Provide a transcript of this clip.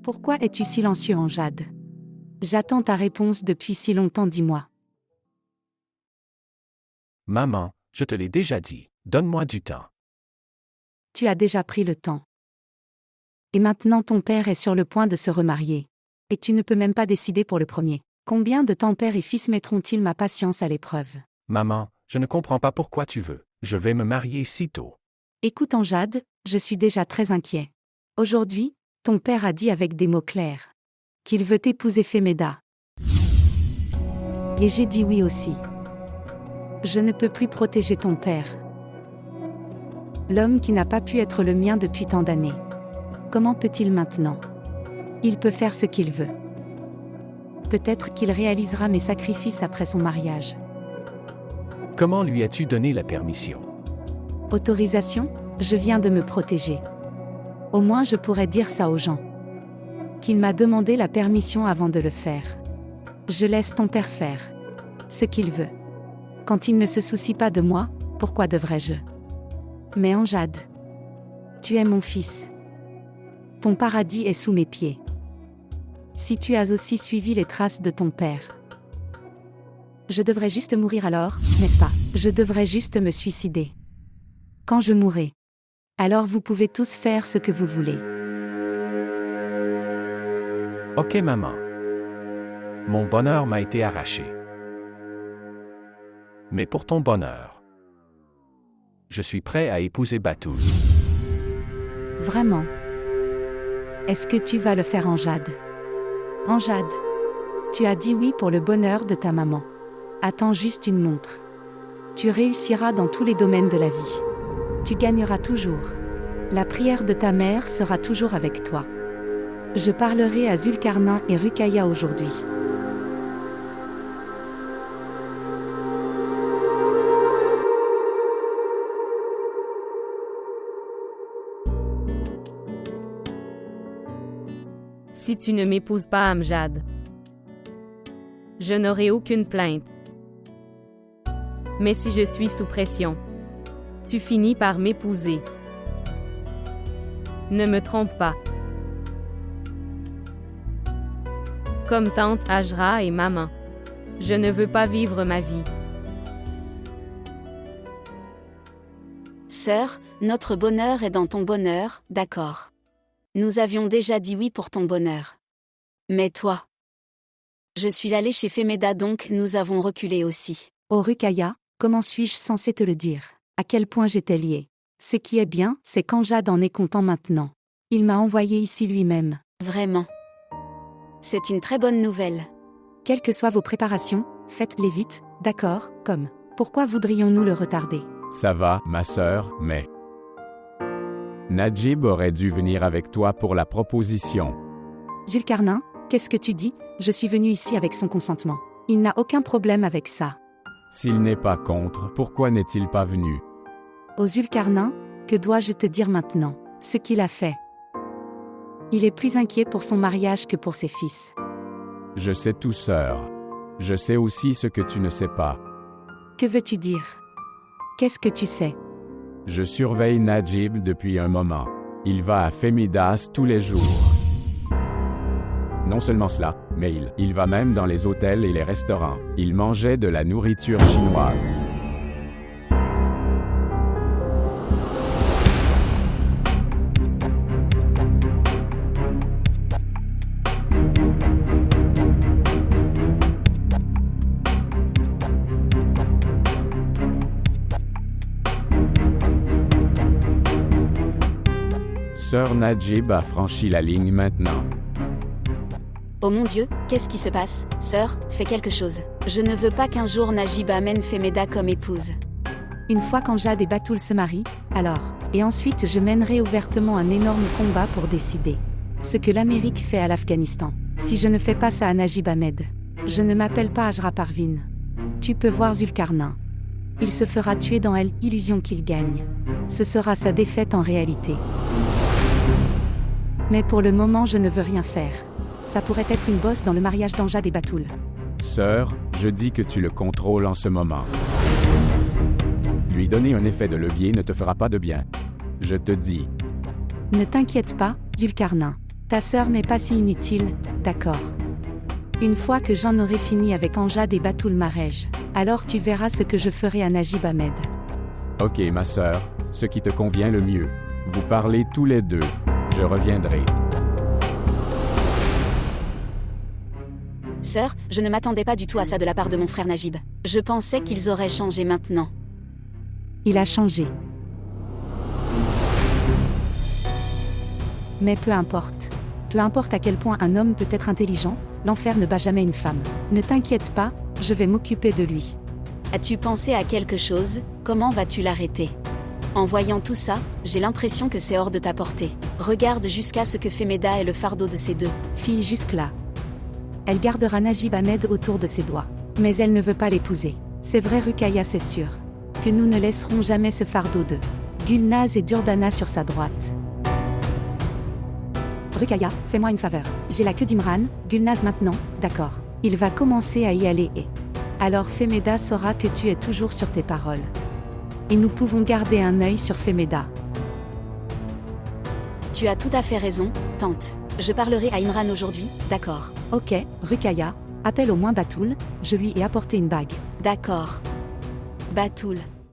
Pourquoi es-tu silencieux, Amjad? J'attends ta réponse depuis si longtemps, dis-moi. Maman, je te l'ai déjà dit, donne-moi du temps. Tu as déjà pris le temps. Et maintenant ton père est sur le point de se remarier. Et tu ne peux même pas décider pour le premier. Combien de temps père et fils mettront-ils ma patience à l'épreuve? Maman, je ne comprends pas pourquoi tu veux. Je vais me marier si tôt. Écoute Amjad, je suis déjà très inquiet. Aujourd'hui, ton père a dit avec des mots clairs qu'il veut épouser Femeda. Et j'ai dit oui aussi. Je ne peux plus protéger ton père. L'homme qui n'a pas pu être le mien depuis tant d'années. Comment peut-il maintenant? Il peut faire ce qu'il veut. Peut-être qu'il réalisera mes sacrifices après son mariage. Comment lui as-tu donné la permission? Autorisation? Je viens de me protéger. Au moins je pourrais dire ça aux gens. Qu'il m'a demandé la permission avant de le faire. Je laisse ton père faire ce qu'il veut. Quand il ne se soucie pas de moi, pourquoi devrais-je? Mais Amjad, tu es mon fils. Ton paradis est sous mes pieds. Si tu as aussi suivi les traces de ton père. Je devrais juste mourir alors, n'est-ce pas? Je devrais juste me suicider. Quand je mourrai. Alors vous pouvez tous faire ce que vous voulez. Ok maman. Mon bonheur m'a été arraché. Mais pour ton bonheur, je suis prêt à épouser Batoul. Vraiment? Est-ce que tu vas le faire, Amjad? Amjad, tu as dit oui pour le bonheur de ta maman. Attends juste une montre. Tu réussiras dans tous les domaines de la vie. Tu gagneras toujours. La prière de ta mère sera toujours avec toi. Je parlerai à Zulkarnain et Ruqayya aujourd'hui. Si tu ne m'épouses pas, Amjad, je n'aurai aucune plainte. Mais si je suis sous pression, tu finis par m'épouser. Ne me trompe pas. Comme tante Hajra et maman, je ne veux pas vivre ma vie. Sœur, notre bonheur est dans ton bonheur, d'accord. Nous avions déjà dit oui pour ton bonheur. Mais toi? Je suis allée chez Femeda donc nous avons reculé aussi. Oh Ruqayya, comment suis-je censée te le dire? À quel point j'étais liée? Ce qui est bien, c'est qu'Amjad en est content maintenant. Il m'a envoyé ici lui-même. Vraiment. C'est une très bonne nouvelle. Quelles que soient vos préparations, faites-les vite, d'accord, comme. Pourquoi voudrions-nous le retarder? Ça va, ma sœur, mais... Najib aurait dû venir avec toi pour la proposition. Zulkarnain, qu'est-ce que tu dis? Je suis venu ici avec son consentement. Il n'a aucun problème avec ça. S'il n'est pas contre, pourquoi n'est-il pas venu? Ô Zulkarnain, que dois-je te dire maintenant? Ce qu'il a fait. Il est plus inquiet pour son mariage que pour ses fils. Je sais tout, sœur. Je sais aussi ce que tu ne sais pas. Que veux-tu dire? Qu'est-ce que tu sais? Je surveille Najib depuis un moment. Il va à Femidas tous les jours. Non seulement cela, mais il va même dans les hôtels et les restaurants. Il mangeait de la nourriture chinoise. Sœur Najib a franchi la ligne maintenant. Oh mon Dieu, qu'est-ce qui se passe? Sœur, fais quelque chose. Je ne veux pas qu'un jour Najib amène Femeda comme épouse. Une fois qu'Amjad et Batoul se marient, alors, et ensuite je mènerai ouvertement un énorme combat pour décider ce que l'Amérique fait à l'Afghanistan. Si je ne fais pas ça à Najib Ahmed, je ne m'appelle pas Hajra Parvin. Tu peux voir Zulkarnain. Il se fera tuer dans l'illusion qu'il gagne. Ce sera sa défaite en réalité. Mais pour le moment je ne veux rien faire. Ça pourrait être une bosse dans le mariage d'Amjad et Batoul. Sœur, je dis que tu le contrôles en ce moment. Lui donner un effet de levier ne te fera pas de bien. Je te dis. Ne t'inquiète pas, Zulkarnain. Ta sœur n'est pas si inutile, d'accord. Une fois que j'en aurai fini avec Amjad et Batoul Marej, alors tu verras ce que je ferai à Najib Ahmed. Ok, ma sœur, ce qui te convient le mieux. Vous parlez tous les deux. Je reviendrai. Sœur, je ne m'attendais pas du tout à ça de la part de mon frère Najib. Je pensais qu'ils auraient changé maintenant. Il a changé. Mais peu importe. Peu importe à quel point un homme peut être intelligent, l'enfer ne bat jamais une femme. Ne t'inquiète pas, je vais m'occuper de lui. As-tu pensé à quelque chose? Comment vas-tu l'arrêter? En voyant tout ça, j'ai l'impression que c'est hors de ta portée. Regarde jusqu'à ce que fait Meda et le fardeau de ces deux. Fille jusque-là. Elle gardera Najib Ahmed autour de ses doigts. Mais elle ne veut pas l'épouser. C'est vrai Ruqayya, c'est sûr. Que nous ne laisserons jamais ce fardeau de Gulnaz et Durdana sur sa droite. Ruqayya, fais-moi une faveur. J'ai la queue d'Imran, Gulnaz maintenant, d'accord. Il va commencer à y aller et... Alors Femeda saura que tu es toujours sur tes paroles. Et nous pouvons garder un œil sur Femeda. Tu as tout à fait raison, tante. Je parlerai à Imran aujourd'hui, d'accord. Ok, Ruqayya, appelle au moins Batoul, je lui ai apporté une bague. D'accord. Batoul.